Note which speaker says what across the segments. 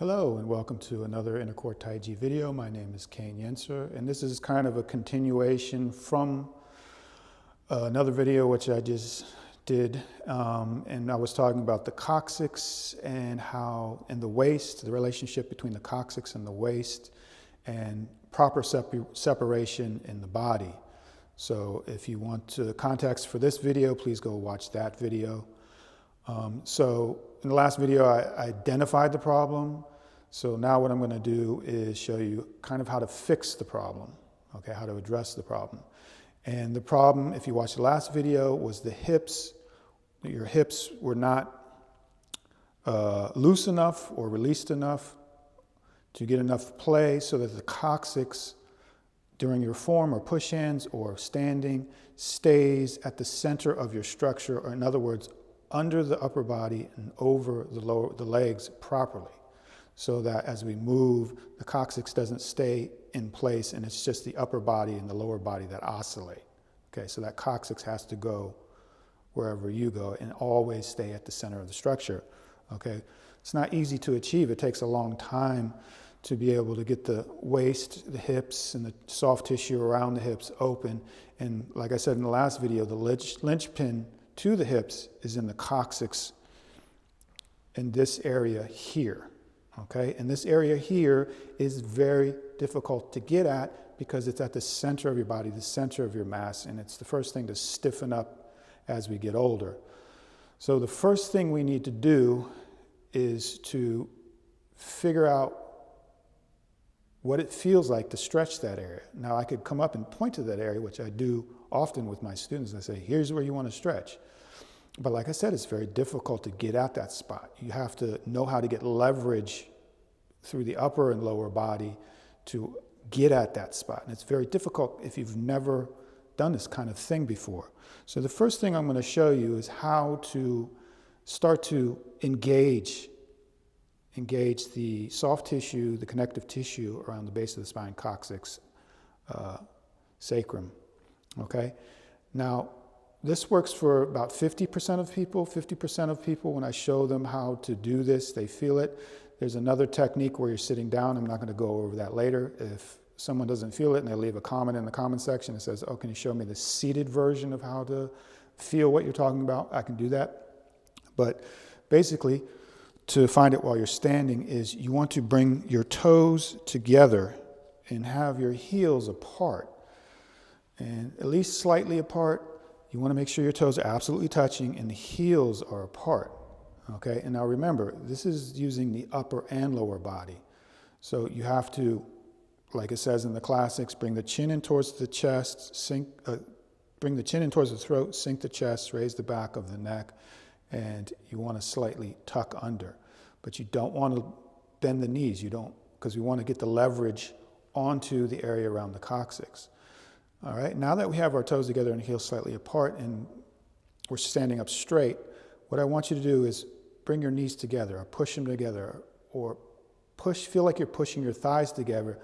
Speaker 1: Hello and welcome to another Intercore Tai-Chi video. My name is Kane Yenser, and this is kind of a continuation from another video which I just did, and I was talking about the coccyx and how in the waist, the relationship between the coccyx and the waist, and proper separation in the body. So if you want context for this video, please go watch that video. So in the last video, I identified the problem. So now what I'm going to do is show you kind of how to fix the problem, okay, how to address the problem. And the problem, if you watched the last video, was the hips. Your hips were not loose enough or released enough to get enough play so that the coccyx during your form or push hands or standing stays at the center of your structure, or in other words, under the upper body and over the legs properly, so that as we move, the coccyx doesn't stay in place and it's just the upper body and the lower body that oscillate. Okay, so that coccyx has to go wherever you go and always stay at the center of the structure. Okay, it's not easy to achieve. It takes a long time to be able to get the waist, the hips, and the soft tissue around the hips open. And like I said in the last video, the linchpin to the hips is in the coccyx in this area here, okay? And this area here is very difficult to get at because it's at the center of your body, the center of your mass, and it's the first thing to stiffen up as we get older. So the first thing we need to do is to figure out what it feels like to stretch that area. Now I could come up and point to that area, which I do often with my students. I say, here's where you want to stretch. But like I said, it's very difficult to get at that spot. You have to know how to get leverage through the upper and lower body to get at that spot. And it's very difficult if you've never done this kind of thing before. So the first thing I'm going to show you is how to start to engage the soft tissue, the connective tissue around the base of the spine, coccyx, sacrum, okay? Now, this works for about 50% of people. 50% of people, when I show them how to do this, they feel it. There's another technique where you're sitting down. I'm not going to go over that later. If someone doesn't feel it and they leave a comment in the comment section that says, oh, can you show me the seated version of how to feel what you're talking about? I can do that. But basically, to find it while you're standing is you want to bring your toes together and have your heels apart, and at least slightly apart. You want to make sure your toes are absolutely touching and the heels are apart, okay? And now remember, this is using the upper and lower body. So you have to, like it says in the classics, bring the chin in towards the chest, bring the chin in towards the throat, sink the chest, raise the back of the neck, and you want to slightly tuck under. But you don't want to bend the knees, because we want to get the leverage onto the area around the coccyx. All right, now that we have our toes together and heels slightly apart and we're standing up straight, what I want you to do is bring your knees together or push them together, or feel like you're pushing your thighs together,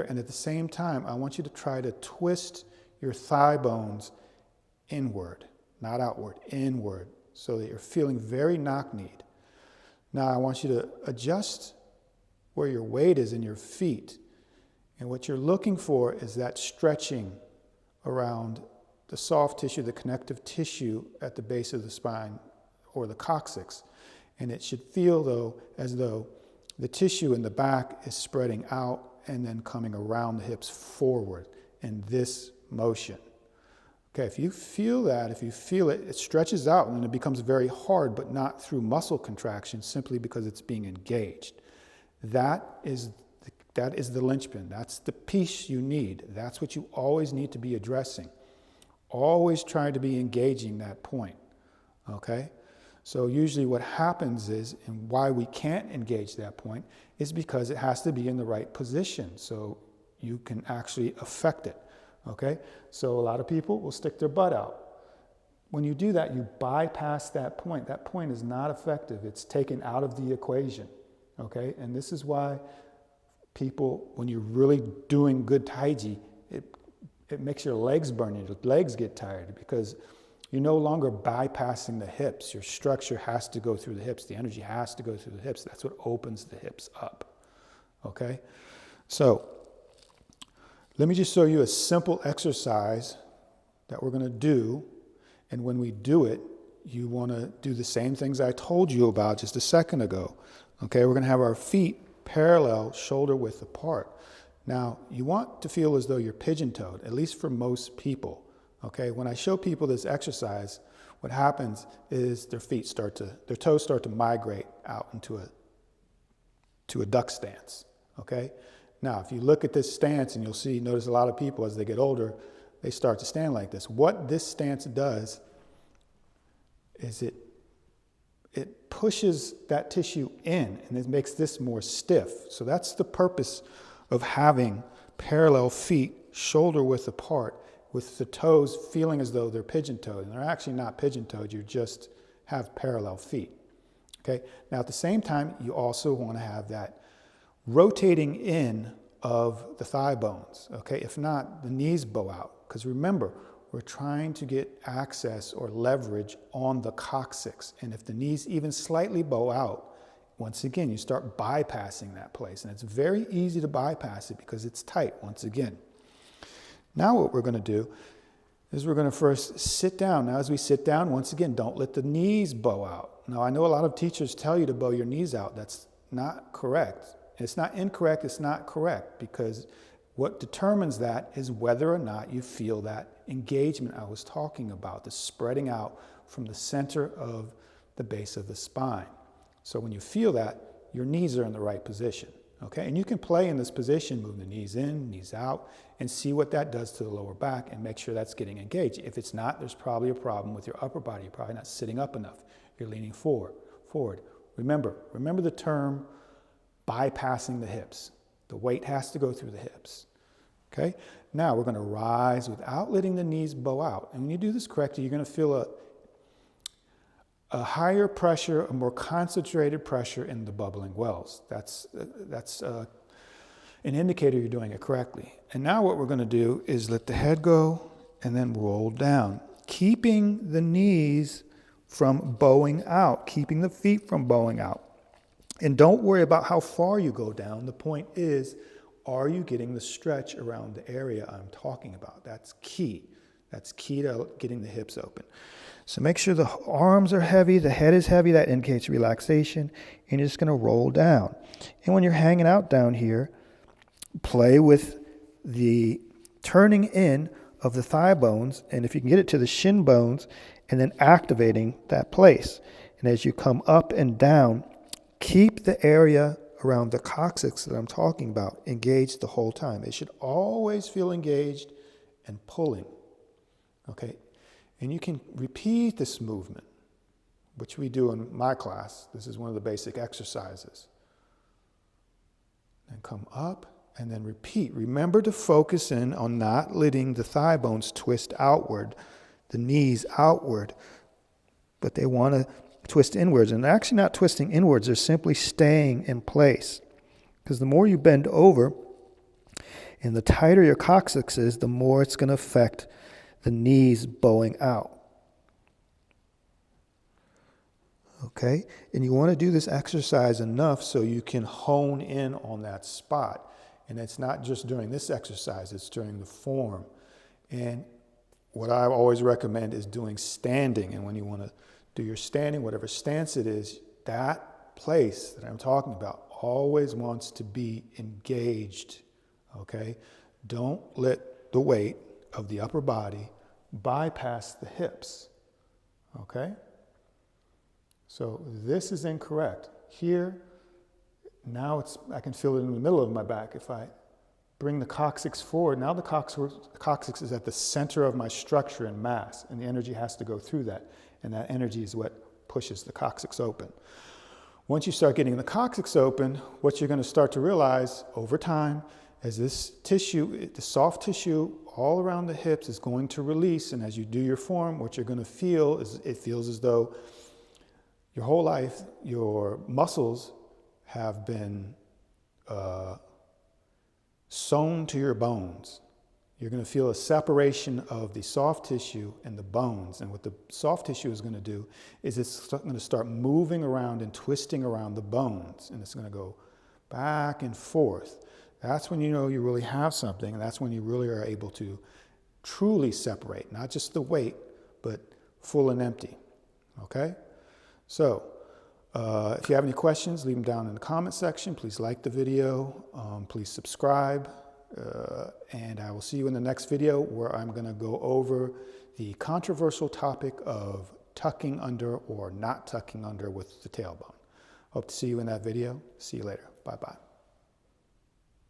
Speaker 1: and at the same time, I want you to try to twist your thigh bones inward, not outward, inward, so that you're feeling very knock-kneed. Now I want you to adjust where your weight is in your feet. And what you're looking for is that stretching around the soft tissue, the connective tissue at the base of the spine or the coccyx. And it should feel, though, as though the tissue in the back is spreading out and then coming around the hips forward in this motion. Okay, if you feel that, if you feel it, it stretches out and then it becomes very hard, but not through muscle contraction, simply because it's being engaged. That is the linchpin. That's the piece you need. That's what you always need to be addressing. Always try to be engaging that point, okay? So usually what happens is, and why we can't engage that point, is because it has to be in the right position so you can actually affect it, okay? So a lot of people will stick their butt out. When you do that, you bypass that point. That point is not effective. It's taken out of the equation, okay? And this is why people, when you're really doing good Tai-Chi, it makes your legs burn, your legs get tired, because You're no longer bypassing the hips. Your structure has to go through the hips. The energy has to go through the hips. That's what opens the hips up. Okay? So, let me just show you a simple exercise that we're going to do. And when we do it, you want to do the same things I told you about just a second ago. Okay? We're going to have our feet parallel, shoulder width apart. Now, you want to feel as though you're pigeon-toed, at least for most people. Okay? When I show people this exercise, what happens is their toes start to migrate out into a duck stance. Okay? Now, if you look at this stance, and notice a lot of people as they get older, they start to stand like this. What this stance does is it pushes that tissue in, and it makes this more stiff. So that's the purpose of having parallel feet, shoulder width apart, with the toes feeling as though they're pigeon-toed. And they're actually not pigeon-toed, you just have parallel feet. Okay? Now, at the same time, you also want to have that rotating in of the thigh bones. Okay? If not, the knees bow out. Because remember, we're trying to get access or leverage on the coccyx. And if the knees even slightly bow out, once again, you start bypassing that place. And it's very easy to bypass it because it's tight, once again. Now what we're going to do is we're going to first sit down. Now as we sit down, once again, don't let the knees bow out. Now I know a lot of teachers tell you to bow your knees out. That's not correct. It's not incorrect, it's not correct, because what determines that is whether or not you feel that engagement I was talking about, the spreading out from the center of the base of the spine. So when you feel that, your knees are in the right position. Okay? And you can play in this position, move the knees in, knees out, and see what that does to the lower back and make sure that's getting engaged. If it's not, there's probably a problem with your upper body. You're probably not sitting up enough. You're leaning forward. Remember the term bypassing the hips. The weight has to go through the hips. Okay? Now we're going to rise without letting the knees bow out. And when you do this correctly, you're going to feel a higher pressure, a more concentrated pressure in the bubbling wells. That's an indicator you're doing it correctly. And now what we're going to do is let the head go and then roll down, keeping the knees from bowing out, keeping the feet from bowing out. And don't worry about how far you go down. The point is, are you getting the stretch around the area I'm talking about? That's key. That's key to getting the hips open. So make sure the arms are heavy, the head is heavy. That indicates relaxation. And you're just going to roll down. And when you're hanging out down here, play with the turning in of the thigh bones. And if you can get it to the shin bones, and then activating that place. And as you come up and down, keep the area around the coccyx that I'm talking about engaged the whole time. It should always feel engaged and pulling. Okay? And you can repeat this movement, which we do in my class. This is one of the basic exercises. And come up and then repeat. Remember to focus in on not letting the thigh bones twist outward, the knees outward, but they want to twist inwards. And they're actually not twisting inwards, they're simply staying in place. Because the more you bend over and the tighter your coccyx is, the more it's going to affect the knees bowing out. Okay? And you want to do this exercise enough so you can hone in on that spot. And it's not just during this exercise, it's during the form. And what I always recommend is doing standing. And when you want to do your standing, whatever stance it is, that place that I'm talking about always wants to be engaged. Okay? Don't let the weight of the upper body bypass the hips. Okay? So this is incorrect. Here, now I can feel it in the middle of my back. If I bring the coccyx forward, now the coccyx is at the center of my structure and mass, and the energy has to go through that. And that energy is what pushes the coccyx open. Once you start getting the coccyx open, what you're going to start to realize over time is this tissue, the soft tissue all around the hips is going to release. And as you do your form, what you're going to feel is it feels as though your whole life, your muscles have been sewn to your bones. you're going to feel a separation of the soft tissue and the bones. And what the soft tissue is going to do is it's going to start moving around and twisting around the bones. And it's going to go back and forth. That's when you know you really have something. And that's when you really are able to truly separate, not just the weight, but full and empty. Okay? So, if you have any questions, leave them down in the comment section. Please like the video. Please subscribe. And I will see you in the next video where I'm going to go over the controversial topic of tucking under or not tucking under with the tailbone. Hope to see you in that video. See you later. Bye-bye.